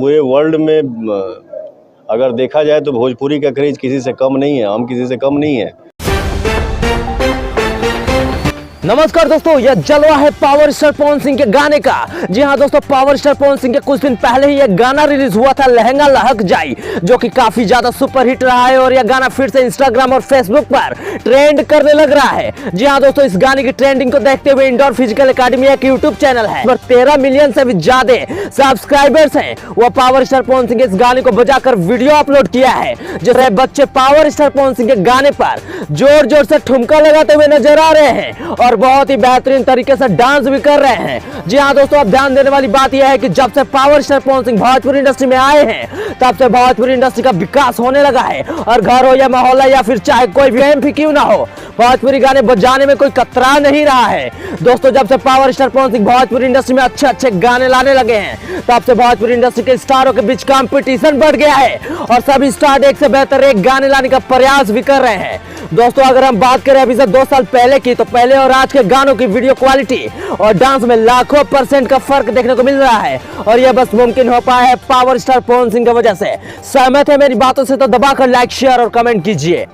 पूरे वर्ल्ड में अगर देखा जाए तो भोजपुरी का क्रेज किसी से कम नहीं है, हम किसी से कम नहीं है। नमस्कार दोस्तों, यह जलवा है पावर स्टार पवन सिंह के गाने का। जी हाँ दोस्तों, पावर स्टार पवन सिंह के कुछ दिन पहले ही यह गाना रिलीज हुआ था, लहंगा लहक जाई, जो कि काफी ज्यादा सुपर हिट रहा है और यह गाना फिर से इंस्टाग्राम और फेसबुक पर ट्रेंड करने लग रहा है। जी हाँ दोस्तों, इस गाने की ट्रेंडिंग को देखते हुए इंडोर फिजिकल एकेडमी एक यूट्यूब चैनल है पर 13 मिलियन से भी ज्यादा सब्सक्राइबर्स हैं। वह पावर स्टार पवन सिंह के इस गाने को बजाकर वीडियो अपलोड किया है, जिसमें बच्चे पावर स्टार पवन सिंह के गाने पर जोर जोर से ठुमका लगाते हुए नजर आ रहे हैं और बहुत ही बेहतरीन तरीके से डांस भी कर रहे हैं। जी हाँ दोस्तों, अब ध्यान देने वाली बात यह है कि जब से power star Pawan Singh Bhojpuri industry में आए हैं, तब से भोजपुरी इंडस्ट्री का विकास होने लगा है। और घर हो या मोहल्ला या फिर चाहे कोई भी कैंप ही क्यों ना हो, भोजपुरी गाने बजाने में कोई कतरा नहीं रहा है। दोस्तों, जब से power star Pawan Singh Bhojpuri industry में अच्छे अच्छे गाने लाने लगे हैं, तब से भोजपुरी इंडस्ट्री के स्टारों के बीच कंपटीशन बढ़ गया है और सभी स्टार एक से बेहतर एक गाने लाने का प्रयास भी कर रहे हैं। दोस्तों, अगर हम बात करें अभी से 2 साल पहले की, तो पहले और आज के गानों की वीडियो क्वालिटी और डांस में लाखों % का फर्क देखने को मिल रहा है और यह बस मुमकिन हो पाया है पावर स्टार पवन सिंह की वजह से। सहमत है मेरी बातों से तो दबाकर लाइक, शेयर और कमेंट कीजिए।